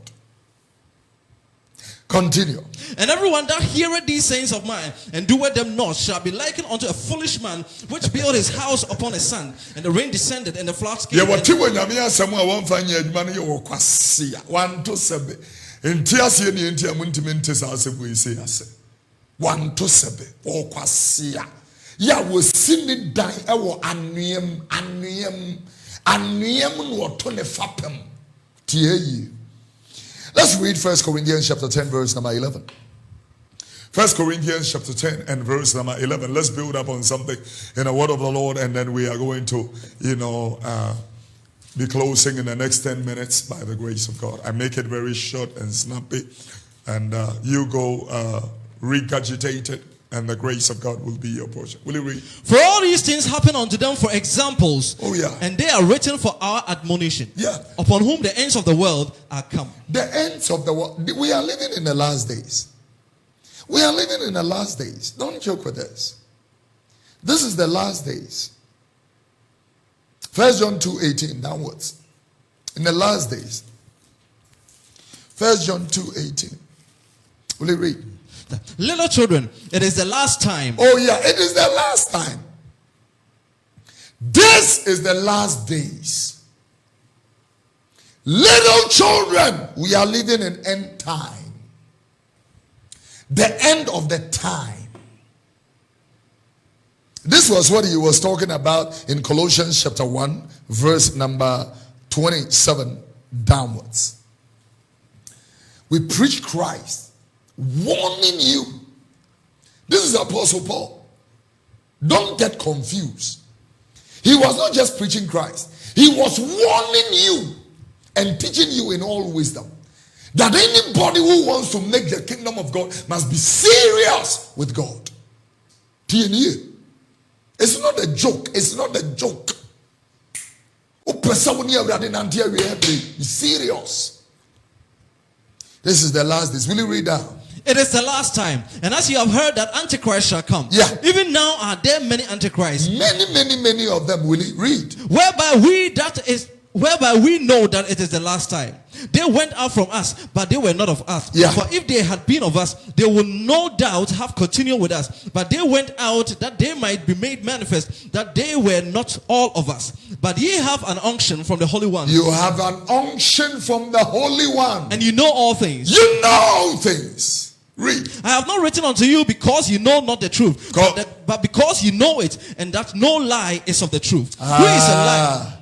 Continue. And everyone that heareth these sayings of mine and doeth them not shall be likened unto a foolish man which built his house upon a sand, and the rain descended, and the floods came. Let's read 1 Corinthians chapter 10 verse number 11. 1 Corinthians chapter 10 and verse number 11. Let's build up on something in the word of the Lord, and then we are going to, be closing in the next 10 minutes by the grace of God. I make it very short and snappy, and you go regurgitate it, and the grace of God will be your portion. Will you read? For all these things happen unto them for examples. Oh yeah. And they are written for our admonition. Yeah. Upon whom the ends of the world are come. The ends of the world. We are living in the last days. We are living in the last days. Don't joke with this. This is the last days. 1 John 2:18 downwards. In the last days. 1 John 2:18. Will you read? Little children, it is the last time. Oh yeah, it is the last time. This is the last days. Little children, we are living in end time. The end of the time. This was what he was talking about in Colossians chapter 1, verse number 27 downwards. We preach Christ, warning you. This is Apostle Paul. Don't get confused. He was not just preaching Christ. He was warning you and teaching you in all wisdom that anybody who wants to make the kingdom of God must be serious with God. It's not a joke. It's not a joke. Be serious. This is the last days. Will you read down? It is the last time. And as you have heard that Antichrist shall come. Yeah. Even now are there many Antichrists. Many of them. Will you read? Whereby we that is whereby we know that it is the last time. They went out from us, but they were not of us. Yeah. For if they had been of us, they would no doubt have continued with us. But they went out that they might be made manifest that they were not all of us. But ye have an unction from the Holy One. You have an unction from the Holy One. And you know all things. You know things. Read. I have not written unto you because you know not the truth, but because you know it, and that no lie is of the truth. Who is a liar?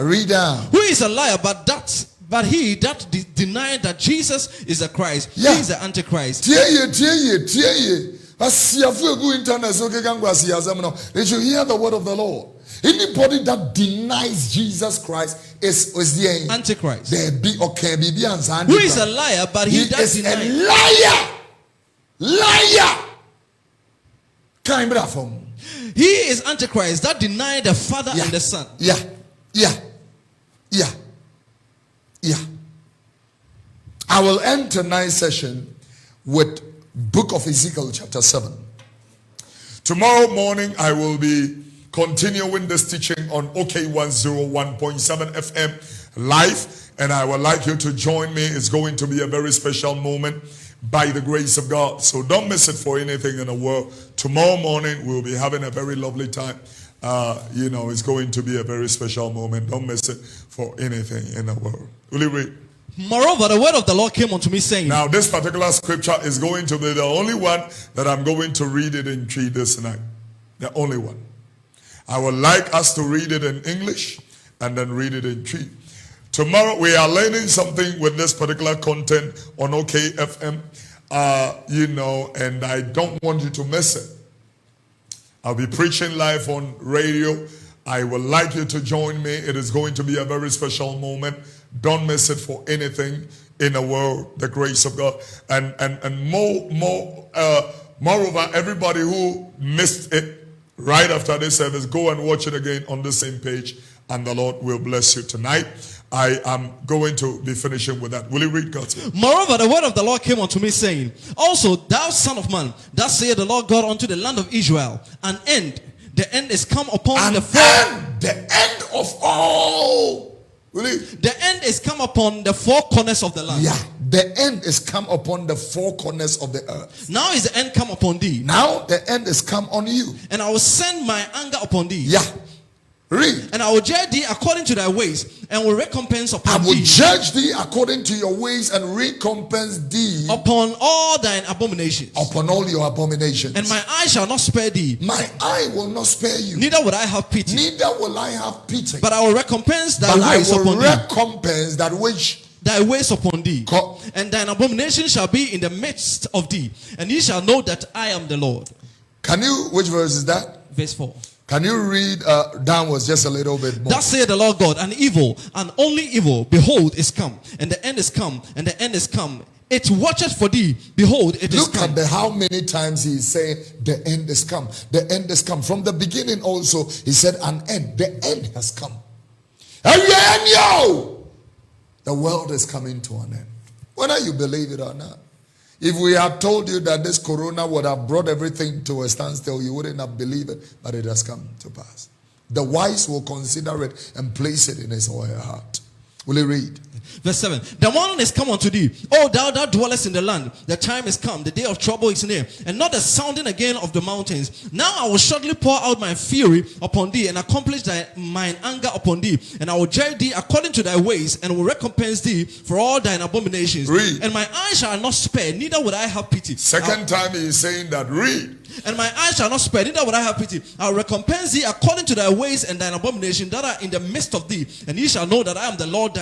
Read down. Who is a liar but he that denied that Jesus is the Christ? Yeah. He is the Antichrist. They should hear the word of the Lord. Anybody that denies Jesus Christ is the Antichrist. Who is a liar but he that is denied. A liar. He is Antichrist that denied the Father and the Son. I will end tonight's session with book of Ezekiel chapter 7. Tomorrow morning I will be continuing this teaching on OK 101.7 FM live, and I would like you to join me. It's going to be a very special moment by the grace of God. So don't miss it for anything in the world. Tomorrow morning we'll be having a very lovely time. It's going to be a very special moment. Don't miss it for anything in the world. Will you read? Moreover, the word of the Lord came unto me saying. Now this particular scripture is going to be the only one that I'm going to read it in tree this night. The only one. I would like us to read it in English and then read it in tree. Tomorrow we are learning something with this particular content on OKFM, and I don't want you to miss it. I'll be preaching live on radio. I would like you to join me. It is going to be a very special moment. Don't miss it for anything in the world, the grace of God. And moreover, everybody who missed it right after this service, go and watch it again on the same page, and the Lord will bless you tonight. I am going to be finishing with that. Will you read God's word? Moreover, the word of the Lord came unto me, saying, also, thou son of man, thus saith the Lord God unto the land of Israel, an end. The end is come upon the end of all. Really? The end is come upon the four corners of the land. Yeah, the end is come upon the four corners of the earth. Now is the end come upon thee. Now the end is come on you. And I will send my anger upon thee. Yeah. Read. And I will judge thee according to thy ways, and will recompense upon thee. I will judge thee according to your ways, and recompense thee upon all thine abominations. Upon all your abominations. And my eye shall not spare thee. My eye will not spare you. Neither will I have pity. Neither will I have pity. But I will recompense thy ways upon thee. Recompense that which thy ways upon thee. And thine abomination shall be in the midst of thee. And ye shall know that I am the Lord. Which verse is that? Verse 4. Can you read downwards just a little bit more? Thus saith the Lord God, an evil, and only evil, behold, is come, and the end is come, and the end is come. It watcheth for thee, behold, it is come. Look at how many times he is saying, the end is come, the end is come. From the beginning also, he said, an end, the end has come. The world is coming to an end. Whether you believe it or not. If we had told you that this corona would have brought everything to a standstill, you wouldn't have believed it, but it has come to pass. The wise will consider it and place it in his or her heart. Will you read? Verse 7. The morning is come unto thee, O thou that dwellest in the land. The time is come, the day of trouble is near, and not the sounding again of the mountains. Now I will shortly pour out my fury upon thee, and accomplish mine anger upon thee. And I will judge thee according to thy ways, and will recompense thee for all thine abominations. Read. And my eye shall not spare, neither would I have pity. Second time he is saying that, read. And my eye shall not spare, neither would I have pity. I will recompense thee according to thy ways and thine abominations that are in the midst of thee. And ye shall know that I am the Lord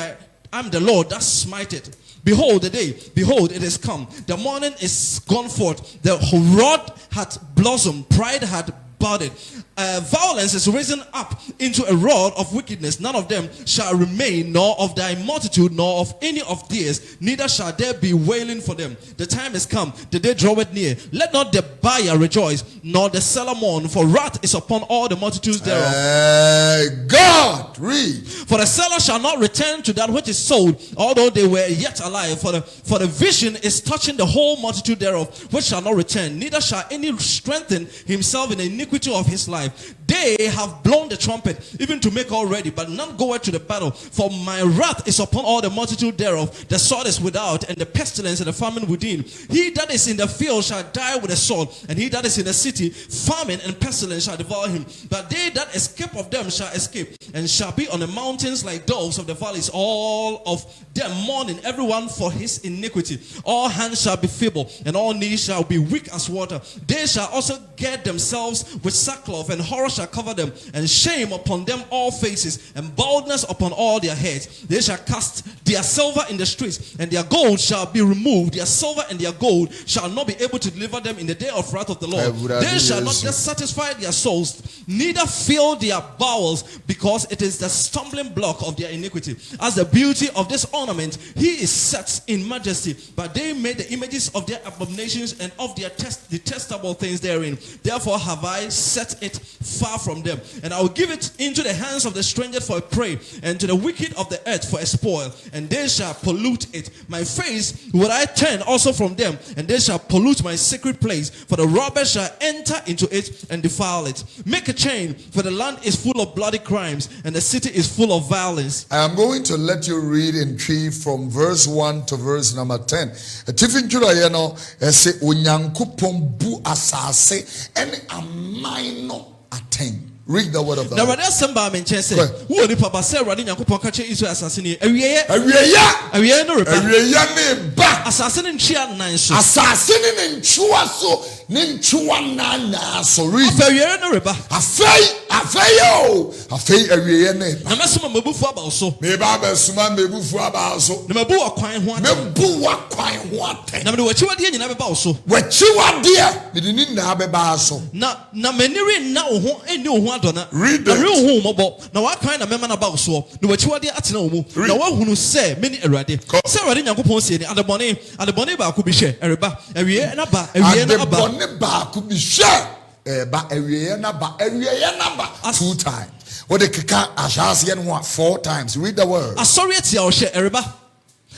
that smiteth. Behold the day, behold it is come. The morning is gone forth. The rod hath blossomed, pride hath budded. Violence is risen up into a rod of wickedness. None of them shall remain, nor of thy multitude, nor of any of theirs. Neither shall there be wailing for them. The time is come, the day draweth near. Let not the buyer rejoice, nor the seller mourn, for wrath is upon all the multitudes thereof. God, read. For the seller shall not return to that which is sold, although they were yet alive. For the vision is touching the whole multitude thereof, which shall not return. Neither shall any strengthen himself in the iniquity of his life. They have blown the trumpet, even to make all ready, but none goeth to the battle. For my wrath is upon all the multitude thereof. The sword is without, and the pestilence and the famine within. He that is in the field shall die with a sword, and he that is in the city, famine and pestilence shall devour him. But they that escape of them shall escape, and shall be on the mountains like dogs of the valleys, all of them mourning, everyone for his iniquity. All hands shall be feeble, and all knees shall be weak as water. They shall also gird themselves with sackcloth, and horror shall cover them, and shame upon them all faces, and baldness upon all their heads. They shall cast their silver in the streets, and their gold shall be removed. Their silver and their gold shall not be able to deliver them in the day of wrath of the Lord. They shall not just satisfy their souls, neither fill their bowels, because it is the stumbling block of their iniquity. As the beauty of this ornament, he is set in majesty, but they made the images of their abominations and of their detestable things therein. Therefore have I set it far from them, and I will give it into the hands of the stranger for a prey, and to the wicked of the earth for a spoil, and they shall pollute it. My face will I turn also from them, and they shall pollute my sacred place, for the robber shall enter into it and defile it. Make a chain, for the land is full of bloody crimes, and the city is full of violence. I am going to let you read in tree from verse 1 to verse number 10. Tifin chura yeno ese onyankopon bu asase ene amaino aten. Read the word of the Lord. Now, somebody mentioned say, "Who are the papa say? Radin Yankopon kache Israel assassin. Awiye no repa. Awiye ne ba. Assassin in chia nine so. Assassin in chua so. Nin chua na so. Read. Awiye no repa. Afeyo. Awiye ne ba. Na mesuma mebufu aba so. Me ba besuma mebufu aba so. Na mebu akwan ho aten. Mebu akwan ho aten. Na me wachiwade nyina beba so. Wachiwade me ni na beba so. Na meniri na wo ho eni wo ho adona. Read it. Real home bo. Na wa kan na mema na ba so. Na wachiwade atena wo mu. Na wa hunu se meni Awurade. Se Awurade Nyankopon se ni adebone ba ko bi hwe. Ereba. Awiye na ba. Awiye na aba. Adebone ba ko bi hwe. Ba awiye na ba. Awiye na ba. 2 times. What the keka ashas yen 4 times. Read the word. Asori etia o hwe ereba.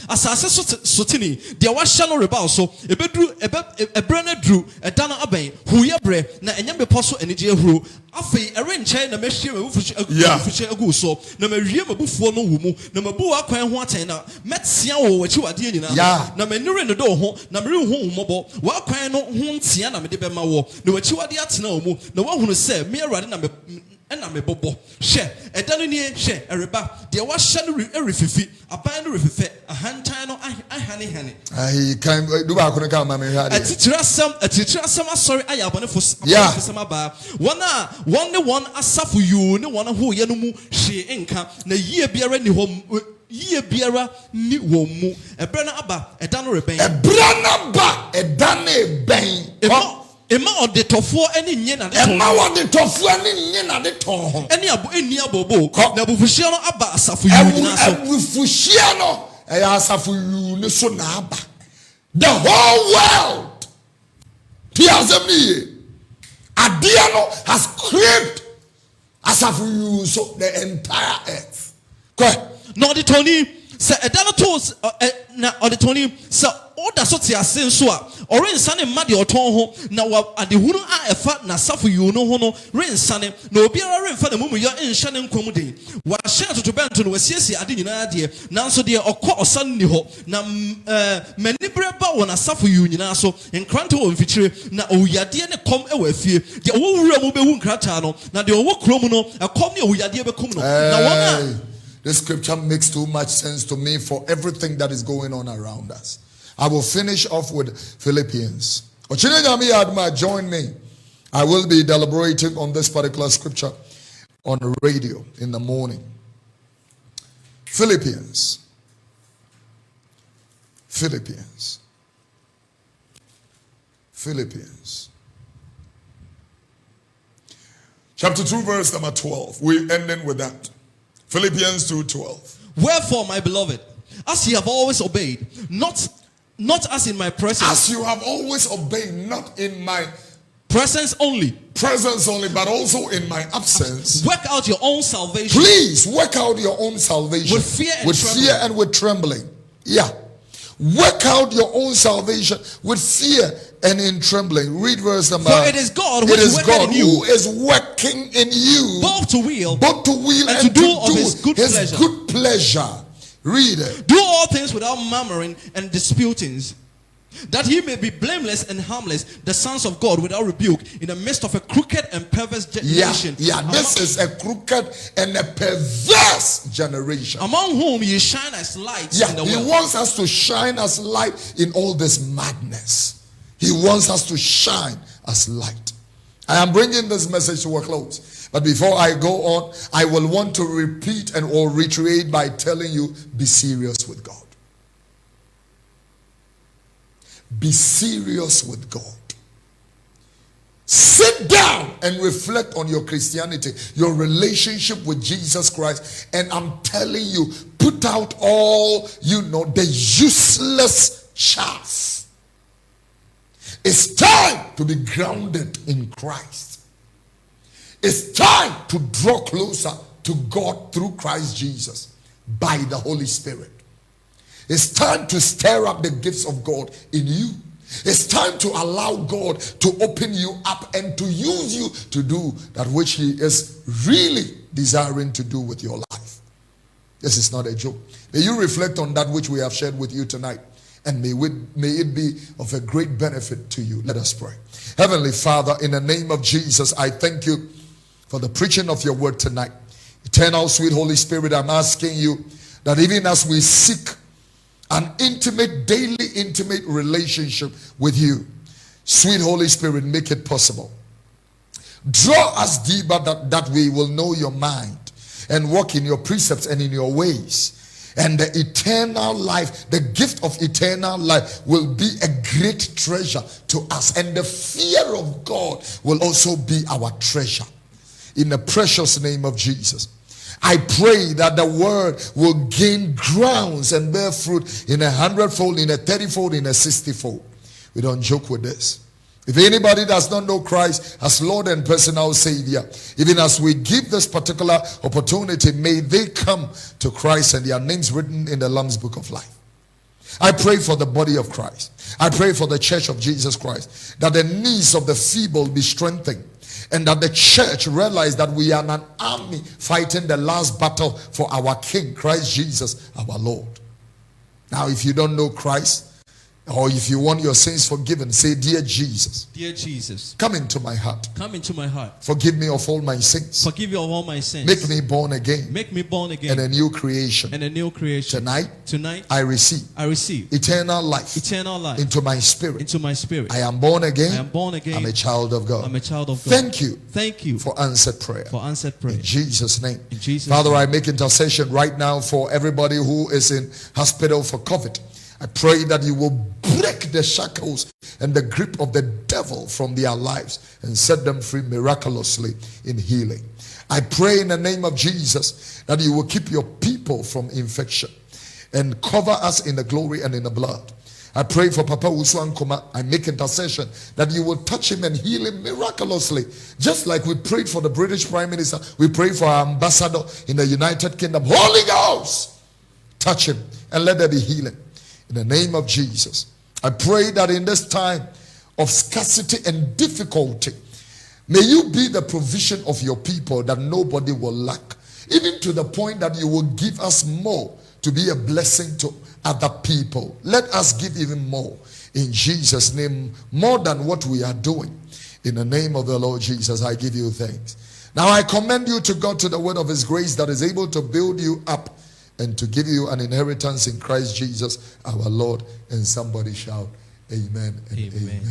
Asase sotini de wa hye no reba so ebedru ebre na dru eda na aben huye bre na enyam bepo so anije huru afei erenche na mehie mabufuche agu so na mawie mabufuo no wumu na mabu akwan ho aten na metia wo wachi wade nyina na manure no do ho na mere ho umobo wa kwan no ho ntia na mede be ma wo na wachi wade atena wo mu na wahunu se me Awurade na me ena me bobo hye eda no nie hye ereba de wa hye no refifi aban no refife ahantan no ahane I can do ba ko ka ma me hade atitirasam asori ayabone fo sama ba one asafu yu ne one ho ye no mu hye enka na yie biara ni ho yie biara ni wo mu ebra na aba eda no reben ebra na ba eda na eben Emma or the tofu any yen and Emma or the tofu any yen and the ton. Any abobo. Nabu Fusiano Abba Safu Fusiano Safu Naba. The whole world. Piazami Adiano has craved Asafu so the entire earth. No, the Tony said a dollar toes or the Tony so all the association so or in Sunny Muddy or Tonho now at the Hunu a fat na Safu you know hono rain sunny no be a rain for the moment you're in Shannon Comedy. What share to Benton was yes, I didn't idea now so dear or call Sunny ho now many breba when a Safu union so in Cranto and feature now oh ya dear come away fear the old room will be Cratano now the old Cromono a comedy we are dear Becuno now. This scripture makes too much sense to me for everything that is going on around us. I will finish off with Philippians. Join me. I will be deliberating on this particular scripture on the radio in the morning. Philippians. Chapter 2 verse number 12. We're ending with that. Philippians 2:12. Wherefore, my beloved, as ye have always obeyed, not as in my presence. As you have always obeyed, not in my presence only, but also in my absence. Work out your own salvation. Please work out your own salvation with fear and with trembling. Yeah. Work out your own salvation with fear and in trembling. Read verse number. For it is God who is working in you, both to will and to do of his good pleasure. Read it. Do all things without murmuring and disputings, that he may be blameless and harmless, the sons of God without rebuke, in the midst of a crooked and perverse generation. This is a crooked and a perverse generation, among whom you shine as lights in the world. He wants us to shine as light in all this madness. He wants us to shine as light. I am bringing this message to a close. But before I go on, I will want to repeat or reiterate by telling you, be serious with God. Be serious with God. Sit down and reflect on your Christianity, your relationship with Jesus Christ. And I'm telling you, put out all, the useless chaff. It's time to be grounded in Christ. It's time to draw closer to God through Christ Jesus by the Holy Spirit. It's time to stir up the gifts of God in you. It's time to allow God to open you up and to use you to do that which he is really desiring to do with your life. This is not a joke. May you reflect on that which we have shared with you tonight, and may it be of a great benefit to you. Let us pray. Heavenly Father, in the name of Jesus, I thank you for the preaching of your word tonight. Eternal, sweet Holy Spirit, I'm asking you that even as we seek an daily intimate relationship with you, sweet Holy Spirit, make it possible. Draw us deeper that we will know your mind and walk in your precepts and in your ways. And the eternal life, the gift of eternal life, will be a great treasure to us. And the fear of God will also be our treasure. In the precious name of Jesus, I pray that the word will gain grounds and bear fruit in 100-fold, in 30-fold, in 60-fold. We don't joke with this. If anybody does not know Christ as Lord and personal Savior, even as we give this particular opportunity, may they come to Christ and their names written in the Lamb's Book of Life. I pray for the body of Christ. I pray for the church of Jesus Christ, that the knees of the feeble be strengthened, and that the church realize that we are an army fighting the last battle for our King, Christ Jesus, our Lord. Now, if you don't know Christ, or if you want your sins forgiven, say, Dear Jesus. Dear Jesus. Come into my heart. Come into my heart. Forgive me of all my sins. Forgive me of all my sins. Make me born again. Make me born again. And a new creation. And a new creation. Tonight, I receive eternal life. Eternal life. Into my spirit. Into my spirit. I am born again. I am born again. I'm a child of God. I'm a child of God. Thank you. Thank you for answered prayer. For answered prayer. In Jesus' name. In Jesus' Father, name. I make intercession right now for everybody who is in hospital for COVID. I pray that you will break the shackles and the grip of the devil from their lives and set them free miraculously in healing. I pray in the name of Jesus that you will keep your people from infection and cover us in the glory and in the blood. I pray for Papa Usu Ankoma. I make intercession that you will touch him and heal him miraculously. Just like we prayed for the British Prime Minister, we pray for our ambassador in the United Kingdom. Holy Ghost, touch him and let there be healing. In the name of Jesus, I pray that in this time of scarcity and difficulty, may you be the provision of your people that nobody will lack, even to the point that you will give us more to be a blessing to other people. Let us give even more in Jesus' name, more than what we are doing. In the name of the Lord Jesus, I give you thanks. Now I commend you to God, to the word of his grace that is able to build you up and to give you an inheritance in Christ Jesus our Lord. And somebody shout, Amen and amen.